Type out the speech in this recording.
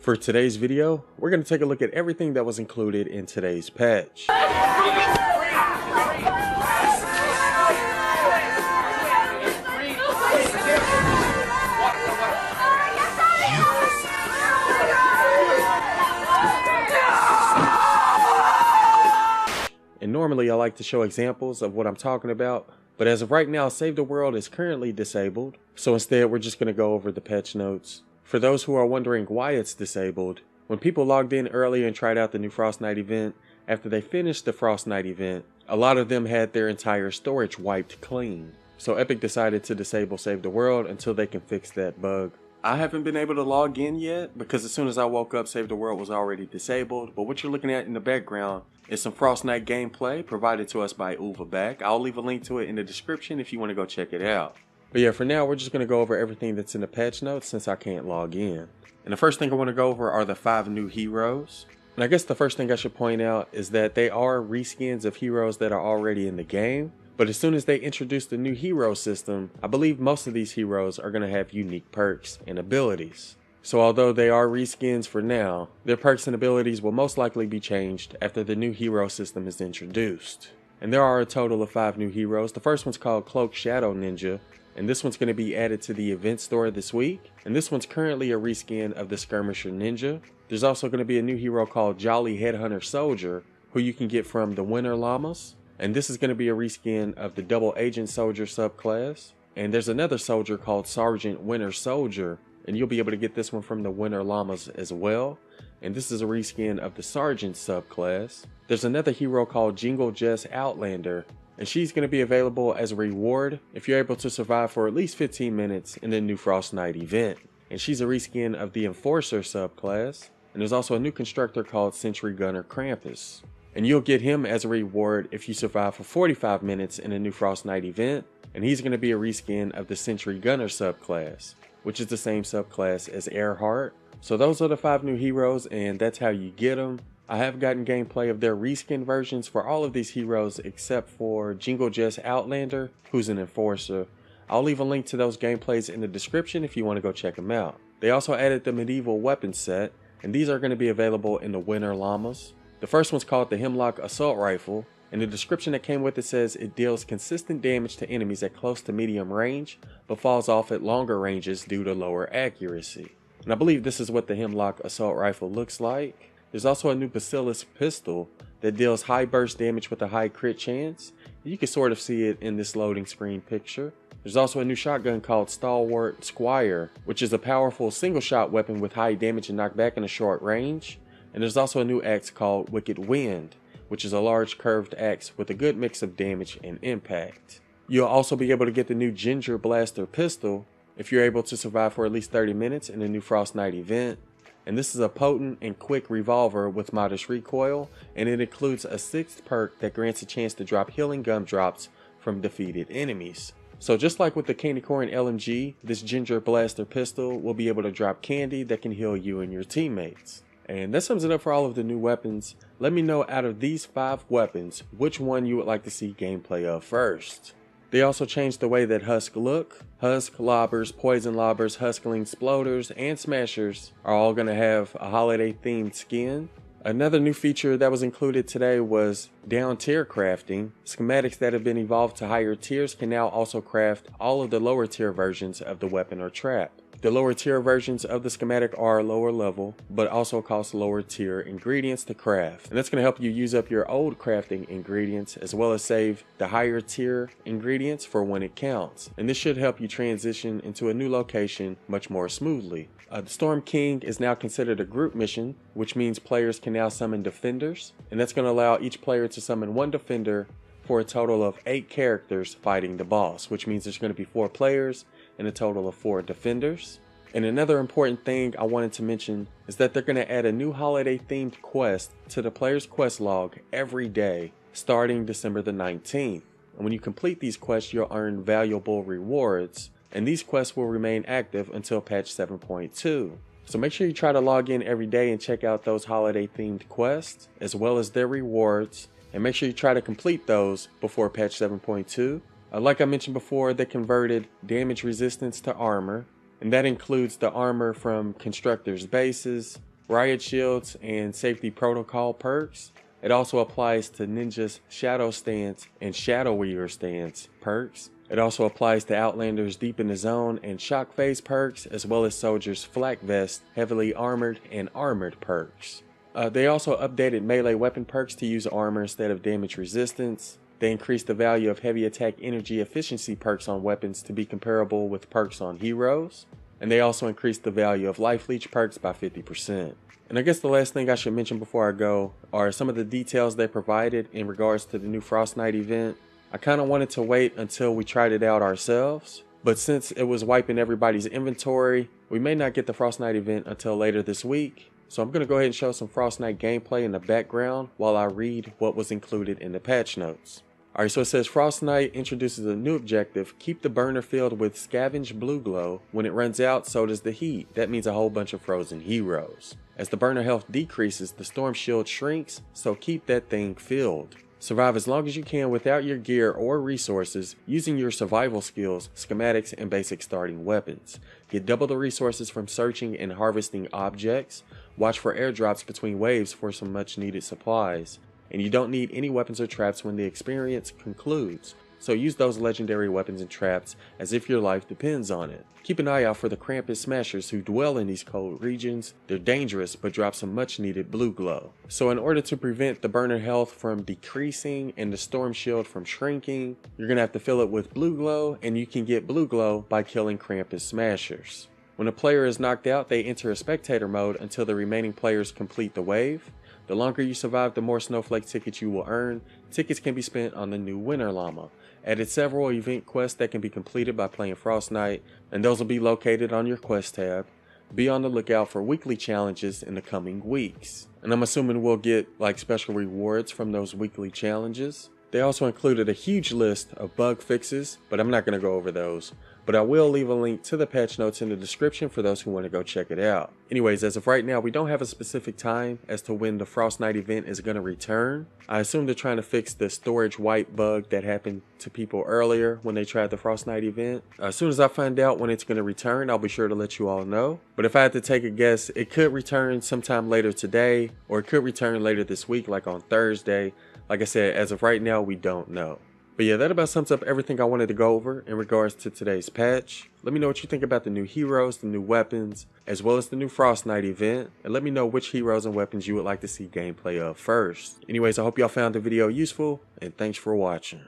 For today's video, we're going to take a look at everything that was included in today's patch. And normally I like to show examples of what I'm talking about, but as of right now, Save the World is currently disabled, so instead we're just going to go over the patch notes. For those who are wondering why it's disabled, when people logged in early and tried out the new Frostnite event, after they finished the Frostnite event, a lot of them had their entire storage wiped clean. So Epic decided to disable Save the World until they can fix that bug. I haven't been able to log in yet because as soon as I woke up, Save the World was already disabled, but what you're looking at in the background is some Frostnite gameplay provided to us by Back. I'll leave a link to it in the description if you want to go check it out. But yeah, for now, we're just going to go over everything that's in the patch notes since I can't log in. And the first thing I want to go over are the 5 new heroes. And I guess the first thing I should point out is that they are reskins of heroes that are already in the game. But as soon as they introduce the new hero system, I believe most of these heroes are going to have unique perks and abilities. So although they are reskins for now, their perks and abilities will most likely be changed after the new hero system is introduced. And there are a total of 5 new heroes. The first one's called Cloak Shadow Ninja, and this one's going to be added to the event store this week. And this one's currently a reskin of the Skirmisher Ninja. There's also going to be a new hero called Jolly Headhunter Soldier, who you can get from the Winter Llamas. And this is going to be a reskin of the Double Agent Soldier subclass. And there's another soldier called Sergeant Winter Soldier, and you'll be able to get this one from the Winter Llamas as well. And this is a reskin of the Sergeant subclass. There's another hero called Jingle Jess Outlander, and she's going to be available as a reward if you're able to survive for at least 15 minutes in the new Frostnite event. And she's a reskin of the Enforcer subclass. And there's also a new constructor called Sentry Gunner Krampus, and you'll get him as a reward if you survive for 45 minutes in a new Frostnite event. And he's going to be a reskin of the Sentry Gunner subclass, which is the same subclass as Earhart. So those are the 5 new heroes, and that's how you get them. I have gotten gameplay of their reskin versions for all of these heroes except for Jingle Jess Outlander, who's an Enforcer. I'll leave a link to those gameplays in the description if you want to go check them out. They also added the medieval weapon set, and these are going to be available in the Winter Llamas. The first one's called the Hemlock Assault Rifle, and the description that came with it says it deals consistent damage to enemies at close to medium range, but falls off at longer ranges due to lower accuracy. And I believe this is what the Hemlock Assault Rifle looks like. There's also a new Basilisk pistol that deals high burst damage with a high crit chance. You can sort of see it in this loading screen picture. There's also a new shotgun called Stalwart Squire, which is a powerful single shot weapon with high damage and knockback in a short range. And there's also a new axe called Wicked Wind, which is a large curved axe with a good mix of damage and impact. You'll also be able to get the new Ginger Blaster pistol if you're able to survive for at least 30 minutes in the new Frostnite event. And this is a potent and quick revolver with modest recoil, and it includes a 6th perk that grants a chance to drop healing gumdrops from defeated enemies. So just like with the Candy Corn LMG, this Ginger Blaster pistol will be able to drop candy that can heal you and your teammates. And that sums it up for all of the new weapons. Let me know out of these 5 weapons, which one you would like to see gameplay of first. They also changed the way that Husk look. Husk, Lobbers, Poison Lobbers, Husklings, Sploders, and Smashers are all going to have a holiday themed skin. Another new feature that was included today was down tier crafting. Schematics that have been evolved to higher tiers can now also craft all of the lower tier versions of the weapon or trap. The lower tier versions of the schematic are lower level, but also cost lower tier ingredients to craft. And that's going to help you use up your old crafting ingredients as well as save the higher tier ingredients for when it counts. And this should help you transition into a new location much more smoothly. The Storm King is now considered a group mission, which means players can now summon defenders. And that's going to allow each player to summon 1 defender for a total of 8 characters fighting the boss, which means there's going to be 4 players and a total of 4 defenders. And another important thing I wanted to mention is that they're going to add a new holiday themed quest to the player's quest log every day starting December the 19th. And when you complete these quests, you'll earn valuable rewards, and these quests will remain active until patch 7.2. So make sure you try to log in every day and check out those holiday themed quests as well as their rewards, and make sure you try to complete those before patch 7.2. Like I mentioned before, they converted damage resistance to armor, and that includes the armor from constructors' bases, riot shields, and safety protocol perks. It also applies to Ninja's Shadow Stance and Shadow Weaver Stance perks. It also applies to Outlander's Deep in the Zone and Shock Phase perks, as well as Soldier's Flak Vest, Heavily Armored, and Armored perks. They also updated melee weapon perks to use armor instead of damage resistance. They increased the value of heavy attack energy efficiency perks on weapons to be comparable with perks on heroes. And they also increased the value of life leech perks by 50%. And I guess the last thing I should mention before I go are some of the details they provided in regards to the new Frostnite event. I kind of wanted to wait until we tried it out ourselves, but since it was wiping everybody's inventory, we may not get the Frostnite event until later this week. So I'm going to go ahead and show some Frostnite gameplay in the background while I read what was included in the patch notes. Alright, so it says Frostnite introduces a new objective: keep the burner filled with scavenged blue glow. When it runs out, so does the heat. That means a whole bunch of frozen heroes. As the burner health decreases, the storm shield shrinks, so keep that thing filled. Survive as long as you can without your gear or resources, using your survival skills, schematics, and basic starting weapons. Get double the resources from searching and harvesting objects. Watch for airdrops between waves for some much needed supplies. And you don't need any weapons or traps when the experience concludes, so use those legendary weapons and traps as if your life depends on it. Keep an eye out for the Krampus Smashers who dwell in these cold regions. They're dangerous but drop some much needed blue glow. So in order to prevent the burner health from decreasing and the storm shield from shrinking, you're going to have to fill it with blue glow, and you can get blue glow by killing Krampus Smashers. When a player is knocked out, they enter a spectator mode until the remaining players complete the wave. The longer you survive, the more snowflake tickets you will earn. Tickets can be spent on the new Winter Llama. Added several event quests that can be completed by playing Frostnite, and those will be located on your quest tab. Be on the lookout for weekly challenges in the coming weeks. And I'm assuming we'll get like special rewards from those weekly challenges. They also included a huge list of bug fixes, but I'm not going to go over those. But I will leave a link to the patch notes in the description for those who want to go check it out. Anyways, as of right now, we don't have a specific time as to when the Frostnite event is going to return. I assume they're trying to fix the storage wipe bug that happened to people earlier when they tried the Frostnite event. As soon as I find out when it's going to return, I'll be sure to let you all know. But if I had to take a guess, it could return sometime later today, or it could return later this week, like on Thursday. Like I said, as of right now, we don't know. But yeah, that about sums up everything I wanted to go over in regards to today's patch. Let me know what you think about the new heroes, the new weapons, as well as the new Frostnite event. And let me know which heroes and weapons you would like to see gameplay of first. Anyways, I hope y'all found the video useful, and thanks for watching.